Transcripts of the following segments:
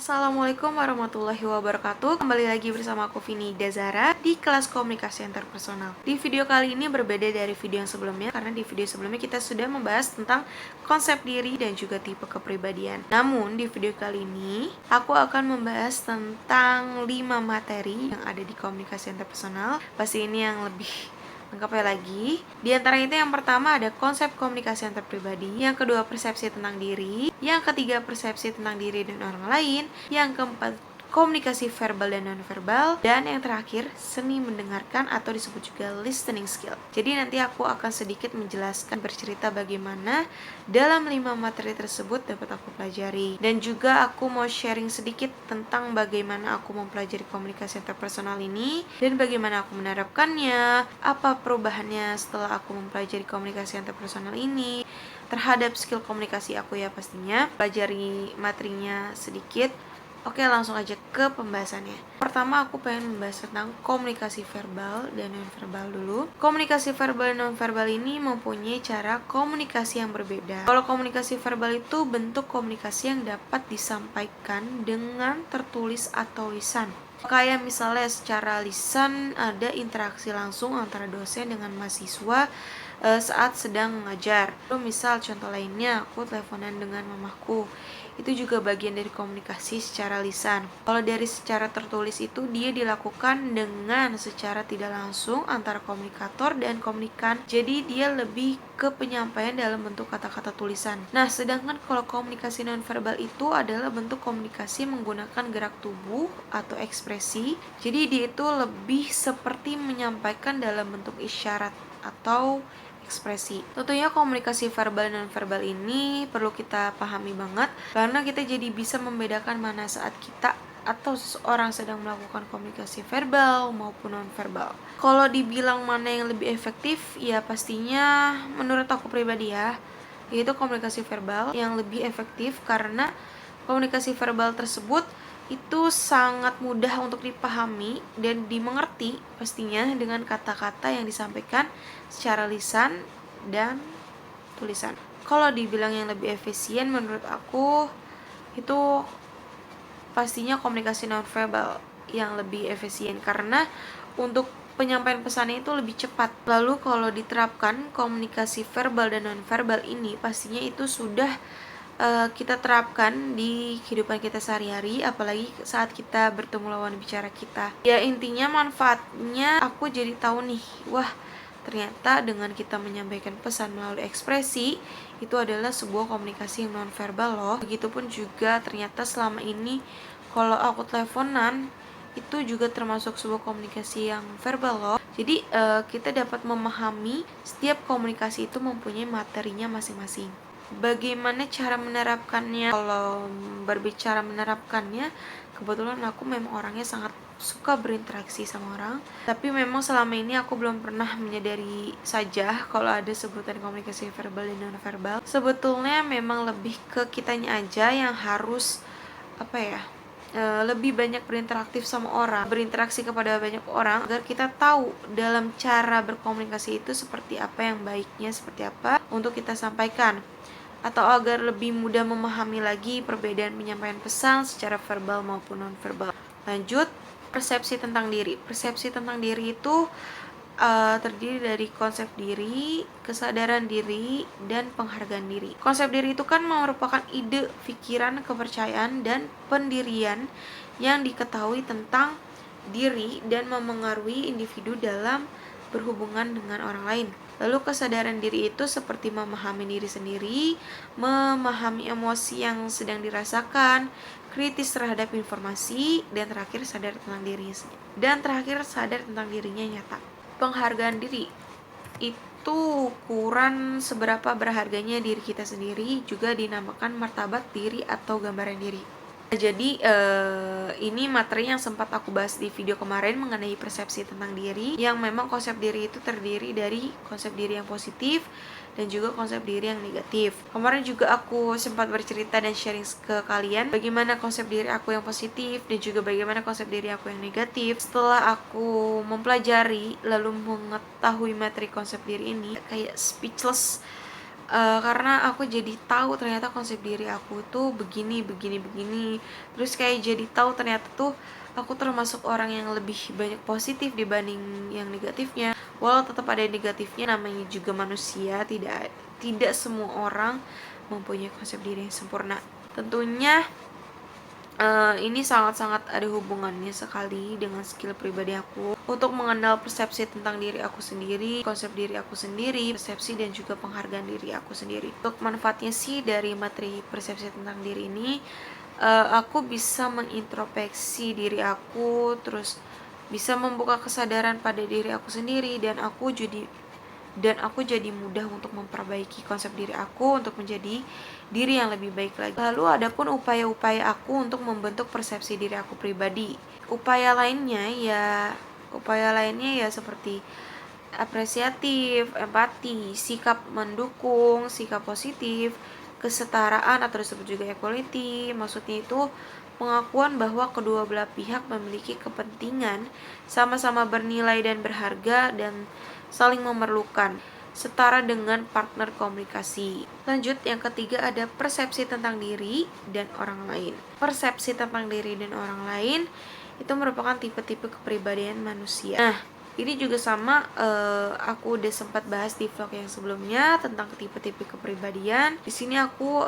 Assalamualaikum warahmatullahi wabarakatuh. Kembali lagi bersama aku Vini Dazara di kelas komunikasi interpersonal. Di video kali ini berbeda dari video yang sebelumnya, karena di video sebelumnya kita sudah membahas tentang konsep diri dan juga tipe kepribadian. Namun di video kali ini aku akan membahas tentang 5 materi yang ada di komunikasi interpersonal. Pasti ini yang lebih lengkapnya lagi. Di antara itu yang pertama ada konsep komunikasi antar pribadi, yang kedua persepsi tentang diri, yang ketiga persepsi tentang diri dan orang lain, yang keempat komunikasi verbal dan nonverbal, dan yang terakhir seni mendengarkan atau disebut juga listening skill. Jadi nanti aku akan sedikit menjelaskan, bercerita bagaimana dalam 5 materi tersebut dapat aku pelajari, dan juga aku mau sharing sedikit tentang bagaimana aku mempelajari komunikasi interpersonal ini dan bagaimana aku menerapkannya, apa perubahannya setelah aku mempelajari komunikasi interpersonal ini terhadap skill komunikasi aku ya pastinya. Pelajari materinya sedikit. Oke, langsung aja ke pembahasannya. Pertama aku pengen membahas tentang komunikasi verbal dan nonverbal dulu. Komunikasi verbal dan nonverbal ini mempunyai cara komunikasi yang berbeda. Kalau komunikasi verbal itu bentuk komunikasi yang dapat disampaikan dengan tertulis atau lisan. Kayak misalnya secara lisan ada interaksi langsung antara dosen dengan mahasiswa saat sedang mengajar. Lalu misal contoh lainnya, aku teleponan dengan mamaku. Itu juga bagian dari komunikasi secara lisan. Kalau dari secara tertulis itu dia dilakukan dengan secara tidak langsung antara komunikator dan komunikan. Jadi dia lebih ke penyampaian dalam bentuk kata-kata tulisan. Nah, sedangkan kalau komunikasi nonverbal itu adalah bentuk komunikasi menggunakan gerak tubuh atau ekspresi. Jadi dia itu lebih seperti menyampaikan dalam bentuk isyarat atau ekspresi. Tentunya komunikasi verbal dan nonverbal ini perlu kita pahami banget, karena kita jadi bisa membedakan mana saat kita atau seseorang sedang melakukan komunikasi verbal maupun nonverbal. Kalau dibilang mana yang lebih efektif, ya pastinya menurut aku pribadi ya, yaitu komunikasi verbal yang lebih efektif, karena komunikasi verbal tersebut itu sangat mudah untuk dipahami dan dimengerti pastinya dengan kata-kata yang disampaikan secara lisan dan tulisan. Kalau dibilang yang lebih efisien menurut aku itu pastinya komunikasi nonverbal yang lebih efisien, karena untuk penyampaian pesannya itu lebih cepat. Lalu kalau diterapkan komunikasi verbal dan nonverbal ini pastinya itu sudah kita terapkan di kehidupan kita sehari-hari, apalagi saat kita bertemu lawan bicara kita. Ya intinya manfaatnya aku jadi tahu nih, wah ternyata dengan kita menyampaikan pesan melalui ekspresi itu adalah sebuah komunikasi yang nonverbal loh. Begitupun juga ternyata selama ini kalau aku teleponan itu juga termasuk sebuah komunikasi yang verbal loh. Jadi kita dapat memahami setiap komunikasi itu mempunyai materinya masing-masing. Bagaimana cara menerapkannya? Kalau berbicara menerapkannya, kebetulan aku memang orangnya sangat suka berinteraksi sama orang, tapi memang selama ini aku belum pernah menyadari saja kalau ada sebutan komunikasi verbal dan nonverbal. Sebetulnya memang lebih ke kitanya aja yang harus lebih banyak berinteraksi sama orang, berinteraksi kepada banyak orang, agar kita tahu dalam cara berkomunikasi itu seperti apa, yang baiknya seperti apa untuk kita sampaikan, atau agar lebih mudah memahami lagi perbedaan penyampaian pesan secara verbal maupun nonverbal. Lanjut, persepsi tentang diri. Persepsi tentang diri itu terdiri dari konsep diri, kesadaran diri, dan penghargaan diri. Konsep diri itu kan merupakan ide, pikiran, kepercayaan, dan pendirian yang diketahui tentang diri dan memengaruhi individu dalam berhubungan dengan orang lain. Lalu kesadaran diri itu seperti memahami diri sendiri, memahami emosi yang sedang dirasakan, kritis terhadap informasi, dan terakhir sadar tentang dirinya nyata. Penghargaan diri itu ukuran seberapa berharganya diri kita sendiri, juga dinamakan martabat diri atau gambaran diri. Jadi ini materi yang sempat aku bahas di video kemarin mengenai persepsi tentang diri, yang memang konsep diri itu terdiri dari konsep diri yang positif dan juga konsep diri yang negatif. Kemarin juga aku sempat bercerita dan sharing ke kalian bagaimana konsep diri aku yang positif dan juga bagaimana konsep diri aku yang negatif. Setelah aku mempelajari lalu mengetahui materi konsep diri ini, kayak speechless karena aku jadi tahu ternyata konsep diri aku tuh begini begini begini. Terus kayak jadi tahu ternyata tuh aku termasuk orang yang lebih banyak positif dibanding yang negatifnya. Walau tetap ada negatifnya, namanya juga manusia, tidak semua orang mempunyai konsep diri yang sempurna. Tentunya ini sangat-sangat ada hubungannya sekali dengan skill pribadi aku untuk mengenal persepsi tentang diri aku sendiri, konsep diri aku sendiri, persepsi dan juga penghargaan diri aku sendiri. Untuk manfaatnya sih dari materi persepsi tentang diri ini, aku bisa mengintrospeksi diri aku, terus bisa membuka kesadaran pada diri aku sendiri, dan aku jadi mudah untuk memperbaiki konsep diri aku untuk menjadi diri yang lebih baik lagi. Lalu adapun upaya-upaya aku untuk membentuk persepsi diri aku pribadi. Upaya lainnya ya seperti apresiatif, empati, sikap mendukung, sikap positif, kesetaraan atau disebut juga equality. Maksudnya itu pengakuan bahwa kedua belah pihak memiliki kepentingan, sama-sama bernilai dan berharga, dan saling memerlukan, setara dengan partner komunikasi. Lanjut, yang ketiga ada persepsi tentang diri dan orang lain. Persepsi tentang diri dan orang lain itu merupakan tipe-tipe kepribadian manusia. Nah, ini juga sama, aku udah sempat bahas di vlog yang sebelumnya tentang tipe-tipe kepribadian. Di sini aku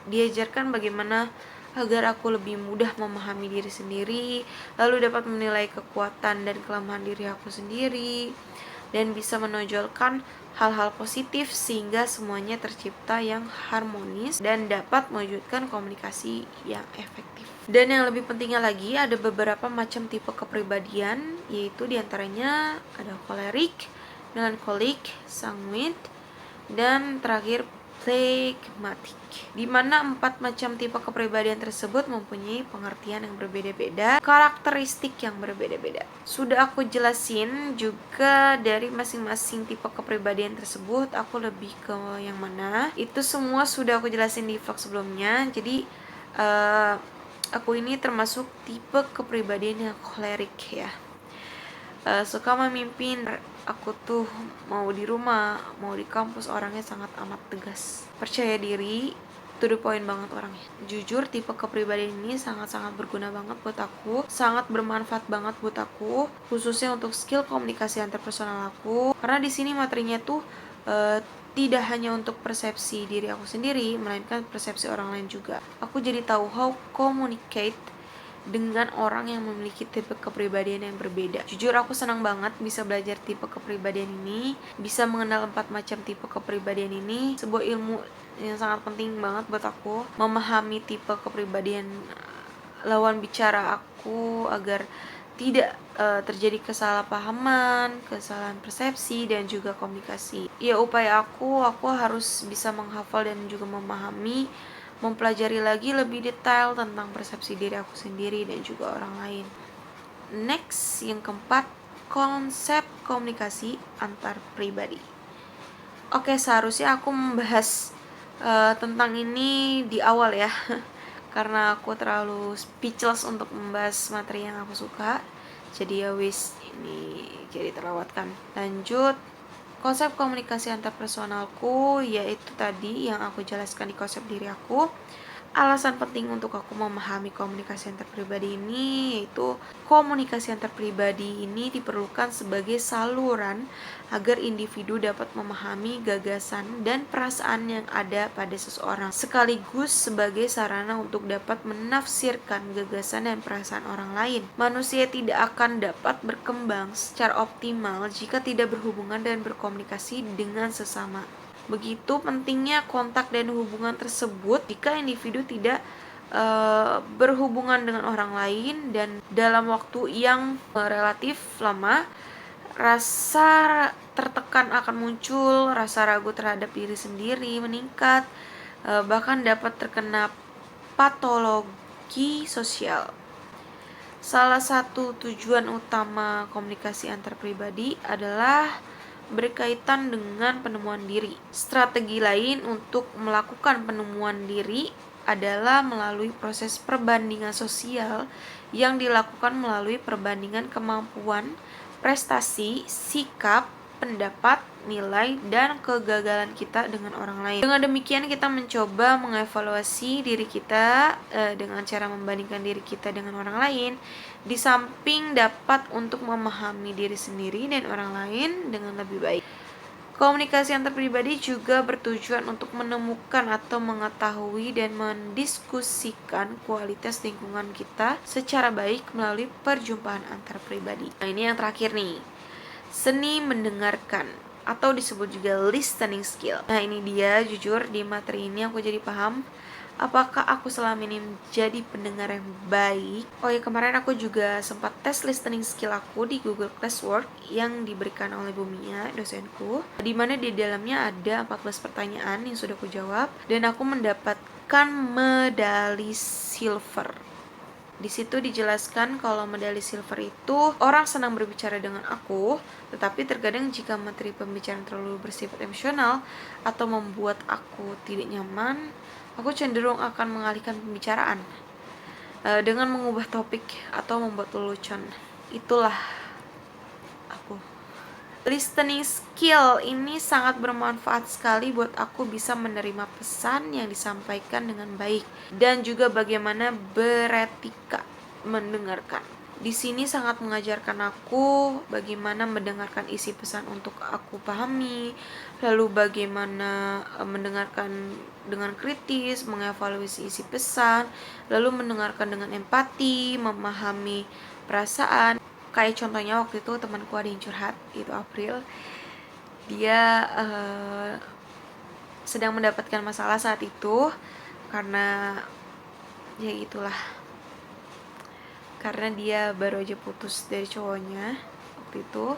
diajarkan bagaimana agar aku lebih mudah memahami diri sendiri, lalu dapat menilai kekuatan dan kelemahan diri aku sendiri, dan bisa menonjolkan hal-hal positif sehingga semuanya tercipta yang harmonis dan dapat mewujudkan komunikasi yang efektif. Dan yang lebih pentingnya lagi, ada beberapa macam tipe kepribadian, yaitu diantaranya ada kolerik, melankolik, sanguin, dan terakhir phlegmatik, di mana 4 macam tipe kepribadian tersebut mempunyai pengertian yang berbeda-beda, karakteristik yang berbeda-beda. Sudah aku jelasin juga dari masing-masing tipe kepribadian tersebut, aku lebih ke yang mana, itu semua sudah aku jelasin di vlog sebelumnya. Jadi aku ini termasuk tipe kepribadian yang kolerik ya. Suka memimpin. Aku tuh mau di rumah, mau di kampus orangnya sangat amat tegas, percaya diri, to the point banget orangnya. Jujur, tipe kepribadian ini sangat-sangat berguna banget buat aku, sangat bermanfaat banget buat aku, khususnya untuk skill komunikasi interpersonal aku. Karena di sini materinya tuh tidak hanya untuk persepsi diri aku sendiri, melainkan persepsi orang lain juga. Aku jadi tahu how communicate dengan orang yang memiliki tipe kepribadian yang berbeda. Jujur, aku senang banget bisa belajar tipe kepribadian ini, bisa mengenal 4 macam tipe kepribadian ini. Sebuah ilmu yang sangat penting banget buat aku, memahami tipe kepribadian lawan bicara aku agar tidak terjadi kesalahpahaman, kesalahan persepsi, dan juga komunikasi. Ya, upaya aku harus bisa menghafal dan juga memahami, mempelajari lagi lebih detail tentang persepsi diri aku sendiri dan juga orang lain. Next, yang keempat, konsep komunikasi antar pribadi. Oke, seharusnya aku membahas tentang ini di awal ya, karena aku terlalu speechless untuk membahas materi yang aku suka. Jadi ya wis, ini jadi terlewatkan. Lanjut, konsep komunikasi antarpersonalku yaitu tadi yang aku jelaskan di konsep diri aku. Alasan penting untuk aku memahami komunikasi antar pribadi ini yaitu komunikasi antar pribadi ini diperlukan sebagai saluran agar individu dapat memahami gagasan dan perasaan yang ada pada seseorang, sekaligus sebagai sarana untuk dapat menafsirkan gagasan dan perasaan orang lain. Manusia tidak akan dapat berkembang secara optimal jika tidak berhubungan dan berkomunikasi dengan sesama. Begitu pentingnya kontak dan hubungan tersebut jika individu tidak berhubungan dengan orang lain dan dalam waktu yang relatif lama, rasa tertekan akan muncul, rasa ragu terhadap diri sendiri meningkat, bahkan dapat terkena patologi sosial. Salah satu tujuan utama komunikasi antar pribadi adalah berkaitan dengan penemuan diri. Strategi lain untuk melakukan penemuan diri adalah melalui proses perbandingan sosial yang dilakukan melalui perbandingan kemampuan, prestasi, sikap, pendapat, nilai dan kegagalan kita dengan orang lain. Dengan demikian kita mencoba mengevaluasi diri kita dengan cara membandingkan diri kita dengan orang lain, di samping dapat untuk memahami diri sendiri dan orang lain dengan lebih baik. Komunikasi antar pribadi juga bertujuan untuk menemukan atau mengetahui dan mendiskusikan kualitas lingkungan kita secara baik melalui perjumpaan antar pribadi. Nah, ini yang terakhir nih. Seni mendengarkan atau disebut juga listening skill. Nah, ini dia, jujur di materi ini aku jadi paham apakah aku selama ini menjadi pendengar yang baik. Oh ya, kemarin aku juga sempat tes listening skill aku di Google Classwork yang diberikan oleh Bu Mia, dosenku, dimana di dalamnya ada 14 pertanyaan yang sudah aku jawab, dan aku mendapatkan medali silver. Di situ dijelaskan kalau medali silver itu orang senang berbicara dengan aku, tetapi terkadang jika materi pembicaraan terlalu bersifat emosional atau membuat aku tidak nyaman, aku cenderung akan mengalihkan pembicaraan dengan mengubah topik atau membuat lelucon. Itulah aku. Listening skill ini sangat bermanfaat sekali buat aku bisa menerima pesan yang disampaikan dengan baik dan juga bagaimana beretika mendengarkan. Di sini sangat mengajarkan aku bagaimana mendengarkan isi pesan untuk aku pahami, lalu bagaimana mendengarkan dengan kritis, mengevaluasi isi pesan, lalu mendengarkan dengan empati, memahami perasaan. Kayak contohnya waktu itu temanku ada yang curhat, itu April. Dia sedang mendapatkan masalah saat itu karena ya itulah, karena dia baru aja putus dari cowoknya waktu itu.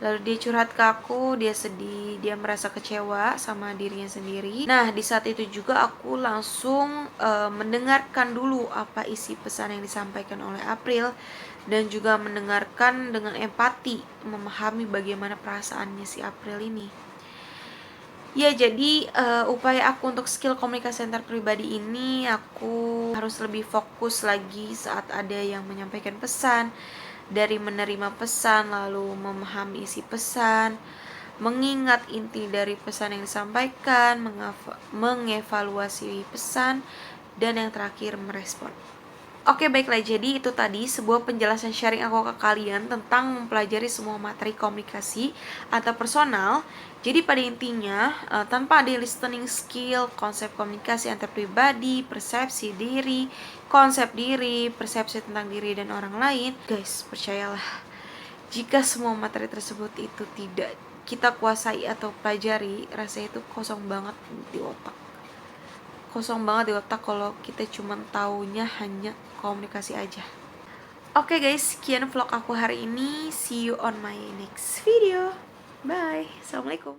Lalu dia curhat ke aku, dia sedih, dia merasa kecewa sama dirinya sendiri. Nah, di saat itu juga aku langsung mendengarkan dulu apa isi pesan yang disampaikan oleh April, dan juga mendengarkan dengan empati, memahami bagaimana perasaannya si April ini. Ya, jadi upaya aku untuk skill komunikasi antar pribadi ini, aku harus lebih fokus lagi saat ada yang menyampaikan pesan, dari menerima pesan, lalu memahami isi pesan, mengingat inti dari pesan yang disampaikan, mengevaluasi pesan, dan yang terakhir merespon. Oke, baiklah, jadi itu tadi sebuah penjelasan sharing aku ke kalian tentang mempelajari semua materi komunikasi atau personal. Jadi pada intinya, tanpa ada listening skill, konsep komunikasi antar pribadi, persepsi diri, konsep diri, persepsi tentang diri dan orang lain, guys, percayalah, jika semua materi tersebut itu tidak kita kuasai atau pelajari, rasanya itu kosong banget di otak. Kalau kita cuma taunya hanya komunikasi aja. Oke guys, sekian vlog aku hari ini. See you on my next video. Bye. Assalamualaikum.